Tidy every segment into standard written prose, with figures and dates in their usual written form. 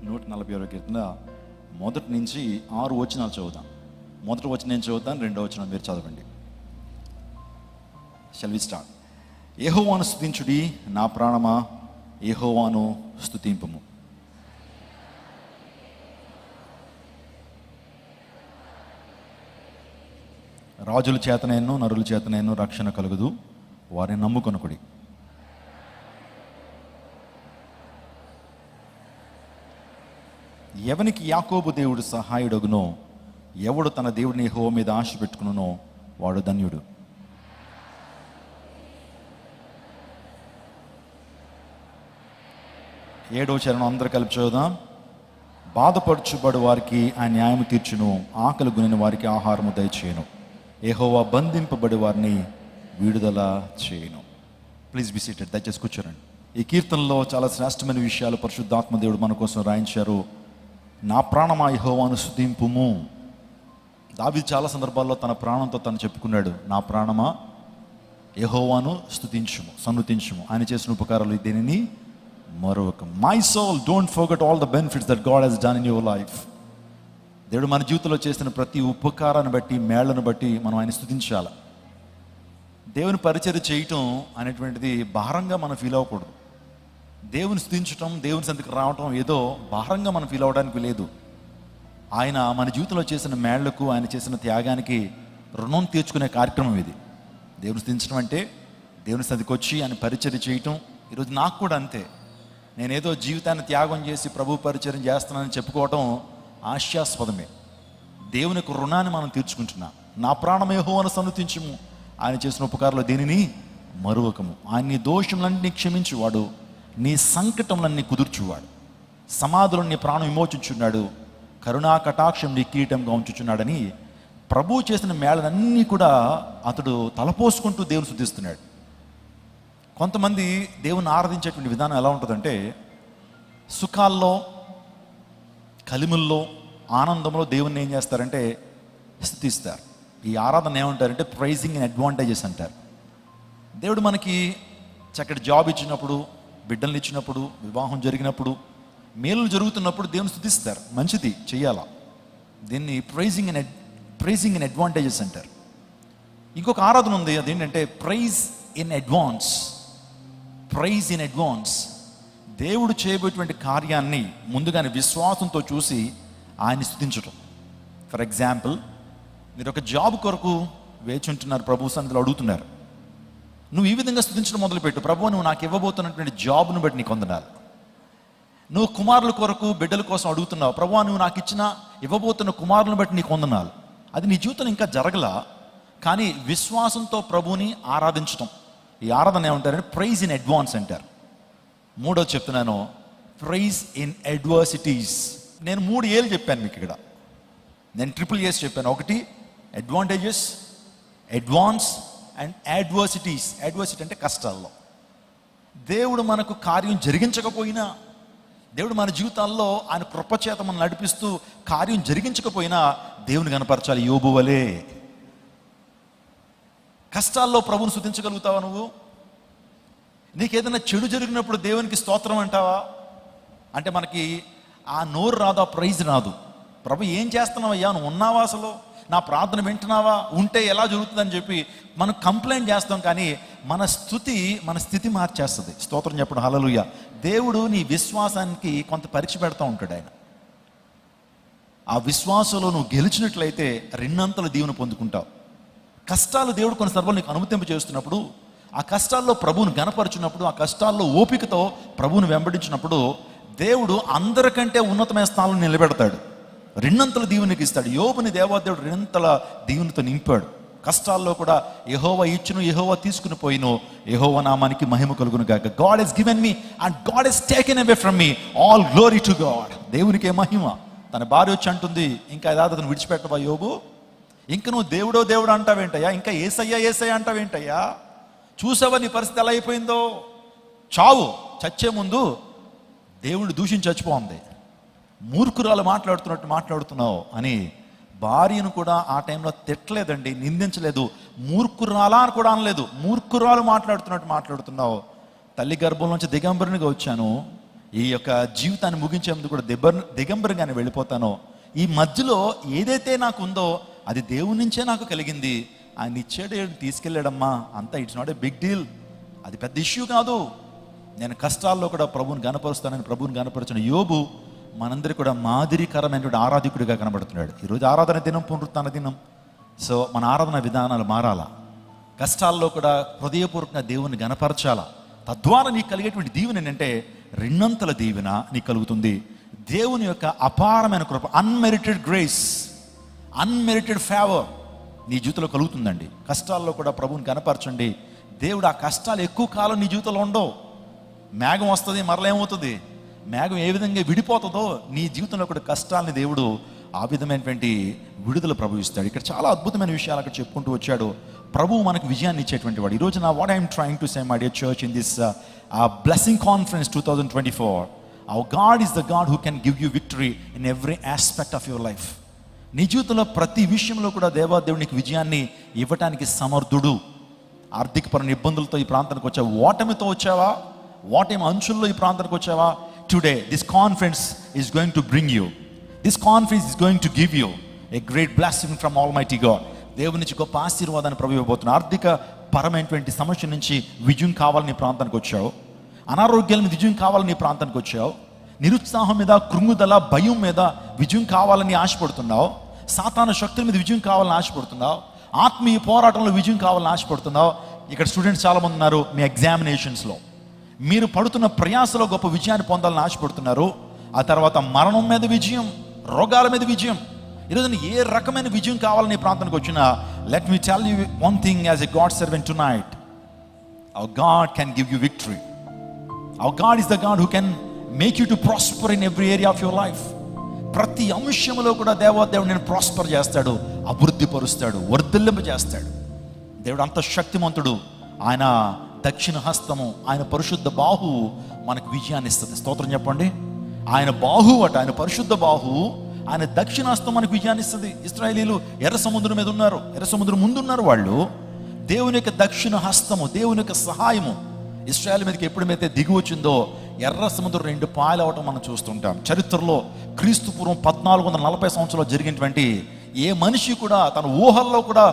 146 కీర్తన మొదటి నుంచి 6 వచనాలు చదువుతాం. మొదటి వచనం నేను చదువుతాను, 2వ వచనం మీరు చదవండి. Shall we start. యెహోవాను స్తుతించుడి నా ప్రాణమా, యెహోవాను స్తుతింపుము. రాజుల చేతనైనను నరుల చేతనైనను రక్షణ కలుగుదు, వారిని నమ్ముకొనుకుడి. ఎవనికి యాకోబు దేవుడు సహాయుడగునో, ఎవడు తన దేవుడిని యెహోవా మీద ఆశ పెట్టుకునో వాడు ధన్యుడు. ఏడవ చరణం అందరూ కలిపి చదువుదాం. బాధపరచుబడు వారికి ఆ న్యాయం తీర్చును, ఆకలి గునిన వారికి ఆహారము దయచేయను, యెహోవా బంధింపబడి వారిని విడుదల చేయను. Please be seated. దయచేసి కూర్చోరండి. ఈ కీర్తనలో చాలా శ్రేష్టమైన విషయాలు పరిశుద్ధాత్మ దేవుడు మన కోసం రాయించారు. నా ప్రాణమా యెహోవాను స్తుతింపుము. దావీదు చాలా సందర్భాల్లో తన ప్రాణంతో తను చెప్పుకున్నాడు, నా ప్రాణమా యెహోవాను స్తుతించుము, సన్నుతించుము, ఆయన చేసిన ఉపకారాలు దేనిని మరొక. My soul don't forget all the benefits that God has done in your life. దేవుడు మన జీవితంలో చేసిన ప్రతి ఉపకారాన్ని బట్టి, మేళ్లను బట్టి మనం ఆయన స్తుతించాలి. దేవుని పరిచర్య చేయటం అనేటువంటిది భారంగా మనం ఫీల్ అవ్వకూడదు. దేవుని స్తుతించటం, దేవుని సంతకు రావటం ఏదో భారంగా మనం ఫీల్ అవ్వడానికి లేదు. ఆయన మన జీవితంలో చేసిన మేళ్లకు, ఆయన చేసిన త్యాగానికి రుణం తీర్చుకునే కార్యక్రమం ఇది. దేవుని స్తుతించడం అంటే దేవుని సంతకు వచ్చి ఆయన పరిచర్య చేయటం. ఈరోజు నాకు కూడా అంతే. నేనేదో జీవితాన్ని త్యాగం చేసి ప్రభు పరిచర్య చేస్తున్నానని చెప్పుకోవటం హాస్యాస్పదమే. దేవుని రుణాన్ని మనం తీర్చుకుంటున్నాం. నా ప్రాణం యెహోవాను సన్నుతించుము, ఆయన చేసిన ఉపకారాలు దేనిని మరువకము. ఆయన నీ దోషములన్నీ క్షమించువాడు, నీ సంకటములన్నీ కుదుర్చువాడు, సమాధులను నీ ప్రాణం విమోచించున్నాడు, కరుణా కటాక్షం నీ కీటంగా ఉంచుచున్నాడని ప్రభు చేసిన మేళనన్నీ కూడా అతడు తలపోసుకుంటూ దేవుని స్తుతిస్తున్నాడు. కొంతమంది దేవుని ఆరాధించేటువంటి విధానం ఎలా ఉంటుందంటే, సుఖాల్లో, కలిముల్లో, ఆనందంలో దేవుణ్ణి ఏం చేస్తారంటే స్తుతిస్తారు. ఈ ఆరాధన ఏమంటారంటే ప్రైజింగ్ అండ్ అడ్వాంటేజెస్ అంటారు. దేవుడు మనకి చక్కటి జాబ్ ఇచ్చినప్పుడు, బిడ్డల్ని ఇచ్చినప్పుడు, వివాహం జరిగినప్పుడు, మేలు జరుగుతున్నప్పుడు దేవుని స్తుతిస్తారు. మంచిది, చెయ్యాలా. దీన్ని ప్రైజింగ్ అండ్ అడ్వాంటేజెస్ అంటారు. ఇంకొక ఆరాధన ఉంది, అదేంటంటే praise in advance. Praise in advance. దేవుడు చేయబోయేటువంటి కార్యాన్ని ముందుగానే విశ్వాసంతో చూసి ఆయన్ని స్తుతించటం. ఫర్ ఎగ్జాంపుల్, మీరు ఒక జాబ్ కొరకు వేచి ఉంటున్నారు, ప్రభు సన్నిధిలో అడుగుతున్నారు. నువ్వు ఈ విధంగా స్తుతించడం మొదలుపెట్టు, ప్రభు నువ్వు నాకు ఇవ్వబోతున్నటువంటి జాబ్ను బట్టి నీకు వందనాలు. నువ్వు కుమారుల కొరకు, బిడ్డల కోసం అడుగుతున్నావు, ప్రభు నువ్వు నాకు ఇవ్వబోతున్న కుమారులను బట్టి నీకు వందనాలు. అది నీ జీవితం ఇంకా జరగలా, కానీ విశ్వాసంతో ప్రభుని ఆరాధించటం, ఈ ఆరాధన ఏమంటారంటే ప్రైజ్ ఇన్ అడ్వాన్స్ అంటారు. మూడోది చెప్తున్నాను, ప్రైజ్ ఇన్ అడ్వర్సిటీస్. నేను 3 ఏళ్ళు చెప్పాను మీకు ఇక్కడ. నేను ట్రిపుల్ ఏస్ చెప్పాను. ఒకటి advantages, advance and adversities. Adversity అంటే కష్టాల్లో. దేవుడు మనకు కార్యం జరిగించకపోయినా, దేవుడు మన జీవితాల్లో ఆయన కృపచేత మనం నడిపిస్తూ కార్యం జరిగించకపోయినా దేవుని కనపరచాలి. యోబు వలే కష్టాల్లో ప్రభువును స్తుతించగలుగుతావా? నువ్వు నీకేదైనా చెడు జరిగినప్పుడు దేవునికి స్తోత్రం అంటావా? అంటే మనకి ఆ నోరు రాదు, ఆ ప్రైజ్ రాదు. ప్రభు ఏం చేస్తున్నావయ్యా, నువ్వు ఉన్నావా, అసలు నా ప్రార్థన వింటున్నావా, ఉంటే ఎలా జరుగుతుందని చెప్పి మనం కంప్లైంట్ చేస్తాం. కానీ మన స్తుతి మన స్థితి మార్చేస్తుంది. స్తోత్రం చెప్పడం, హల్లెలూయా. దేవుడు నీ విశ్వాసానికి కొంత పరీక్ష పెడతా ఉంటాడు. ఆయన ఆ విశ్వాసంలో నువ్వు గెలిచినట్లయితే 2 అంతలు దీవెన పొందుకుంటావు. కష్టాలు దేవుడు కొన్ని సందర్భాలు నీకు అనుమతింప చేస్తున్నప్పుడు, ఆ కష్టాల్లో ప్రభువును గణపరచినప్పుడు, ఆ కష్టాల్లో ఓపికతో ప్రభువును వెంబడించినప్పుడు దేవుడు అందరికంటే ఉన్నతమైన స్థానంలో నిలబెడతాడు. 2 అంతల దీవెనకి ఇస్తాడు. యోబుని దేవాదేవుడు 2 అంతల దీవెనతో నింపాడు. కష్టాల్లో కూడా యెహోవా ఇచ్చును, యెహోవా తీసుకుని పోయిను, యెహోవా నామానికి మహిమ కలుగును గాక. God has given me and God has taken away from me. All glory to God. దేవునికే మహిమ. తన భార్య వచ్చి అంటుంది, ఇంకా అతను విడిచిపెట్టవా యోబు? ఇంక నువ్వు దేవుడు అంటావేంటయ్యా? ఇంకా ఏసయ్యా అంటావేంటయ్యా? చూసావా నీ పరిస్థితి ఎలా అయిపోయిందో? చావు, చచ్చే ముందు దేవుడు దూషించి చచ్చిపోంది. మూర్ఖురాలు మాట్లాడుతున్నట్టు మాట్లాడుతున్నావు అని భార్యను కూడా ఆ టైంలో తిట్టలేదండి, నిందించలేదు. మూర్ఖురాలా అని కూడా అనలేదు. మూర్ఖురాలు మాట్లాడుతున్నట్టు మాట్లాడుతున్నావు. తల్లి గర్భం నుంచి దిగంబరునిగా వచ్చాను, ఈ యొక్క జీవితాన్ని ముగించే ముందు కూడా దిగంబరంగానే వెళ్ళిపోతానో, ఈ మధ్యలో ఏదైతే నాకు ఉందో అది దేవుని నుంచే నాకు కలిగింది, ఆయన ఇచ్చాడు, తీసుకెళ్ళాడమ్మా, అంతా it's not a big deal, అది పెద్ద ఇష్యూ కాదు. నేను కష్టాల్లో కూడా ప్రభువుని గణపరుస్తానని ప్రభువుని గణపరిచిన యోబు మనందరికీ కూడా మాదిరికరమైనటువంటి ఆరాధికుడిగా కనబడుతున్నాడు. ఈరోజు ఆరాధన దినం, పునరుత్థాన దినం. సో మన ఆరాధన విధానాలు మారాలా, కష్టాల్లో కూడా హృదయపూర్వకంగా దేవుని గణపరచాలా. తద్వారా నీకు కలిగేటువంటి దీవెన ఏంటంటే రెండంతల దీవెన నీకు కలుగుతుంది. దేవుని యొక్క అపారమైన కృప, అన్మెరిటెడ్ గ్రేస్, అన్మెరిటెడ్ ఫేవర్ నీ జీవితంలో కలుగుతుందండి. కష్టాల్లో కూడా ప్రభువుని కనపరచండి. దేవుడు ఆ కష్టాలు ఎక్కువ కాలం నీ జీవితంలో ఉండవు. మేఘం వస్తుంది, మరలేమవుతుంది, మేఘం ఏ విధంగా విడిపోతుందో నీ జీవితంలో కూడా కష్టాలని దేవుడు ఆ విధమైనటువంటి విడుదల ప్రభు ఇస్తాడు. ఇక్కడ చాలా అద్భుతమైన విషయాలు అక్కడ చెప్పుకుంటూ వచ్చాడు. ప్రభువు మనకు విజయాన్ని ఇచ్చేటువంటి వాడు. ఈరోజు నా what I'm trying to say my dear church in this blessing conference 2024, our God is the God who can give you victory in every aspect of your life. నీ జీవితంలో ప్రతి విషయంలో కూడా దేవాదేవునికి విజయాన్ని ఇవ్వటానికి సమర్థుడు. ఆర్థికపరమైన ఇబ్బందులతో ఈ ప్రాంతానికి వచ్చావా, ఓటమితో వచ్చావా, ఓటమి అంచుల్లో ఈ ప్రాంతానికి వచ్చావా, today this conference is going to bring you, this conference is going to give you a great blessing from almighty God. దేవుని నుంచి గొప్ప ఆశీర్వాదాన్ని ప్రభు ఇవ్వబోతున్నా. ఆర్థిక పరమైనటువంటి సమస్య నుంచి విజయం కావాలని ప్రాంతానికి వచ్చావు, అనారోగ్యాల మీద విజయం కావాలని ప్రాంతానికి వచ్చావు, నిరుత్సాహం మీద, కృంగుదల, భయం మీద విజయం కావాలని ఆశపడుతున్నావు, సాతాను శక్తుల మీద విజయం కావాలని ఆశపడుతున్నావు, ఆత్మీయ పోరాటంలో విజయం కావాలని ఆశపడుతున్నావు. ఇక్కడ స్టూడెంట్స్ చాలామంది ఉన్నారు, మీ ఎగ్జామినేషన్స్లో మీరు పడుతున్న ప్రయాసలో గొప్ప విజయాన్ని పొందాలని ఆశపడుతున్నారు. ఆ తర్వాత మరణం మీద విజయం, రోగాల మీద విజయం. ఈరోజు ఏ రకమైన విజయం కావాలని ప్రాంతానికి వచ్చినా, let me tell you one thing as a God servant tonight, hour God can give you victory. Hour God is the God who can make you to prosper in every area of your life. ప్రతి అంశంలో కూడా దేవాదేవుడు నేను prosper చేస్తాడు, అభివృద్ధి పరుస్తాడు, వర్ధిల్లింప చేస్తాడు. దేవుడు అంత శక్తిమంతుడు. ఆయన దక్షిణ హస్తము, ఆయన పరిశుద్ధ బాహు మనకు విజయాన్ని ఇస్తుంది. స్తోత్రం చెప్పండి. ఆయన బాహు అట, ఆయన పరిశుద్ధ బాహు, ఆయన దక్షిణ హస్తం మనకు విజయాన్ని ఇస్తుంది. ఇశ్రాయేలీలు ఎర్ర సముద్రం మీద ఉన్నారు, ఎర్ర సముద్రం ముందున్నారు వాళ్ళు. దేవుని యొక్క దక్షిణ హస్తము, దేవుని యొక్క సహాయము ఇశ్రాయేల్ మీదకి ఎప్పుడైతే దిగి వచ్చిందో ఎర్ర సముద్రం 2 పాయలు అవటం మనం చూస్తుంటాం. చరిత్రలో క్రీస్తు పూర్వం 1440 సంవత్సరాలు జరిగినటువంటి ఏ మనిషి కూడా తన ఊహల్లో కూడా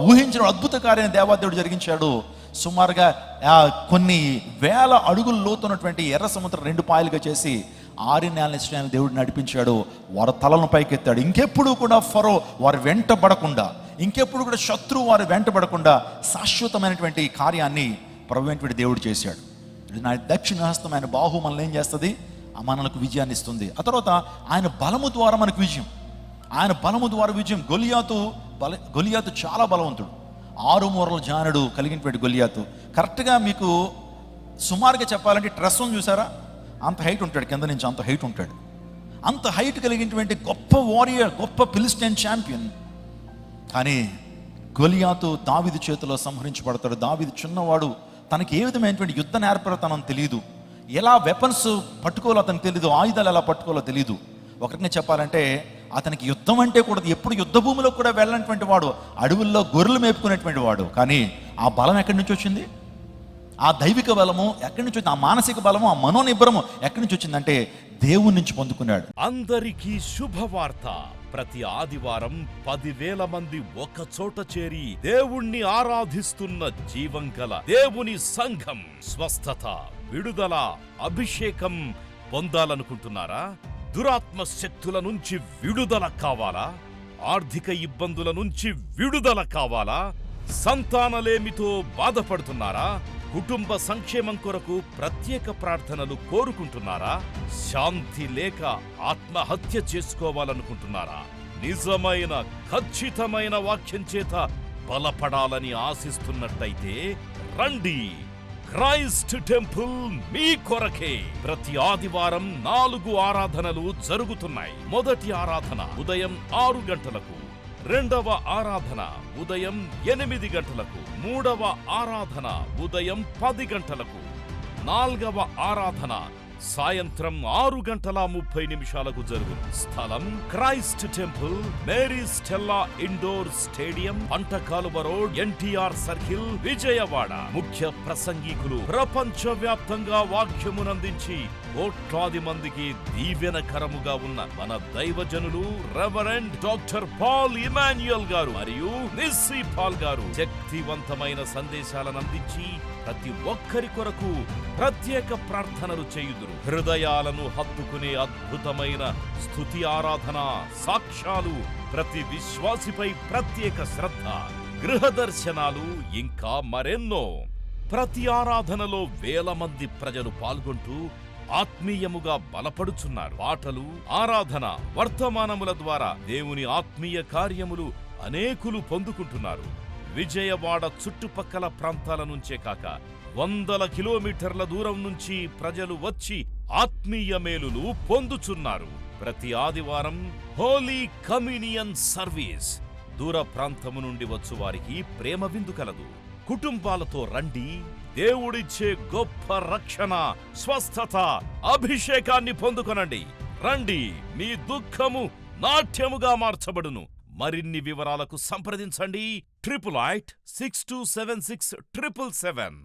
ఊహించిన అద్భుత కార్యాన్ని దేవాదేవుడు జరిగించాడు. సుమారుగా కొన్ని వేల అడుగుల లోతున్నటువంటి ఎర్ర సముద్రం 2 పాయలుగా చేసి 6 నెలల ఇశ్రాయేలు దేవుడు నడిపించాడు. వారి తలను పైకెత్తాడు. ఇంకెప్పుడు కూడా ఫరో వారి వెంటబడకుండా, ఇంకెప్పుడు కూడా శత్రువు వారి వెంటబడకుండా శాశ్వతమైనటువంటి కార్యాన్ని ప్రభువైనటువంటి దేవుడు చేశాడు. నా దక్షిణ హస్తం, ఆయన బాహు మనల్ని ఏం చేస్తుంది, మనకు విజయాన్ని ఇస్తుంది. ఆ తర్వాత ఆయన బలము ద్వారా మనకు విజయం, ఆయన బలము ద్వారా విజయం. గొలియాతు చాలా బలవంతుడు, 6 మూరల జానుడు కలిగినటువంటి గొలియాతు. కరెక్ట్గా మీకు సుమారుగా చెప్పాలంటే ట్రెస్ చూసారా, అంత హైట్ ఉంటాడు, కింద నుంచి అంత హైట్ ఉంటాడు. అంత హైట్ కలిగినటువంటి గొప్ప వారియర్, గొప్ప ఫిలిస్టీన్ ఛాంపియన్. కానీ గొలియాతు దావీదు చేతిలో సంహరించబడతాడు. దావీదు చిన్నవాడు, తనకి ఏ విధమైనటువంటి యుద్ధ నేర్పడతనం తెలియదు, ఎలా వెపన్స్ పట్టుకోవాలో అతనికి తెలియదు, ఆయుధాలు ఎలా పట్టుకోవాలో తెలియదు. ఒక రకంగా చెప్పాలంటే అతనికి యుద్ధం అంటే కూడా, ఎప్పుడు యుద్ధ భూమిలో కూడా వెళ్ళినటువంటి వాడు, అడవుల్లో గొర్రెలు మేపుకునేటువంటి వాడు. కానీ ఆ బలం ఎక్కడి నుంచి వచ్చింది, ఆ దైవిక బలము ఎక్కడి నుంచి వచ్చింది, ఆ మానసిక బలము, ఆ మనోనిబ్బరము ఎక్కడి నుంచి వచ్చిందంటే దేవుని నుంచి పొందుకున్నాడు. అందరికీ శుభవార్త. ప్రతి ఆదివారం 10,000 మంది ఒక చోట చేరి దేవుణ్ణి ఆరాధిస్తున్న జీవం గల దేవుని సంఘం. స్వస్థత, విడుదల, అభిషేకం పొందాలనుకుంటున్నారా? దురాత్మ శక్తుల నుంచి విడుదల కావాలా? ఆర్థిక ఇబ్బందుల నుంచి విడుదల కావాలా? సంతానలేమితో బాధపడుతున్నారా? కుటుంబ సంక్షేమం కొరకు ప్రత్యేక ప్రార్థనలు కోరుకుంటున్నారా? శాంతి లేక ఆత్మహత్య చేసుకోవాలనుకుంటున్నారా? నిజమైన ఖచ్చితమైన వాక్యం చేత బలపడాలని ఆశిస్తున్నట్టయితే రండి. క్రైస్ట్ టెంపుల్ మీ కొరకే. ప్రతి ఆదివారం 4 ఆరాధనలు జరుగుతున్నాయి. మొదటి ఆరాధన ఉదయం 6 గంటలకు, రెండవ ఆరాధన ఉదయం 8 గంటలకు, మూడవ ఆరాధన ఉదయం 10 గంటలకు, 4వ ఆరాధన సాయంత్రం 6:30 జరుగును. స్థలం Christ temple, Mary Stella indoor stadium, Pantakaluva road, NTR circle, Vijayawada. ముఖ్య ప్రసంగికులు ప్రపంచ వ్యాప్తంగా వాక్యమునందించి కోట్లాది మందికి దీవెనకరముగా ఉన్న మన దైవజనులు రెవరెండ్ డాక్టర్ పాల్ ఇమాన్యుయల్ గారు మరియు నిస్సీ పాల్ గారు శక్తివంతమైన సందేశాలను అందించి ప్రతి ఒక్కరి కొరకు ప్రత్యేక ప్రార్థనలు చేయుదురు. హృదయాలను హత్తుకునే అద్భుతమైన స్తుతి ఆరాధన సాక్ష్యాలు, ప్రతి విశ్వాసిపై ప్రత్యేక శ్రద్ధ, గృహ దర్శనాలు, ఇంకా మరెన్నో. ప్రతి ఆరాధనలో వేల మంది ప్రజలు పాల్గొంటూ ఆత్మీయముగా బలపడుచున్నారు. పాటలు, ఆరాధన, వర్తమానముల ద్వారా దేవుని ఆత్మీయ కార్యములు అనేకులు పొందుకుంటున్నారు. విజయవాడ చుట్టుపక్కల ప్రాంతాల నుంచే కాక 100 కిలోమీటర్ల దూరం నుంచి ప్రజలు వచ్చి ఆత్మీయ మేలులు పొందుచున్నారు. ప్రతి ఆదివారం హోలీ కమ్యూనియన్ సర్వీస్. దూర ప్రాంతము నుండి వచ్చు వారికి ప్రేమ విందు కలదు. కుటుంబాలతో రండి. దేవుడిచ్చే గొప్ప రక్షణ, స్వస్థత, అభిషేకాన్ని పొందుకొనండి. రండి, మీ దుఃఖము నాట్యముగా మార్చబడును. మరిన్ని వివరాలకు సంప్రదించండి 8886267777.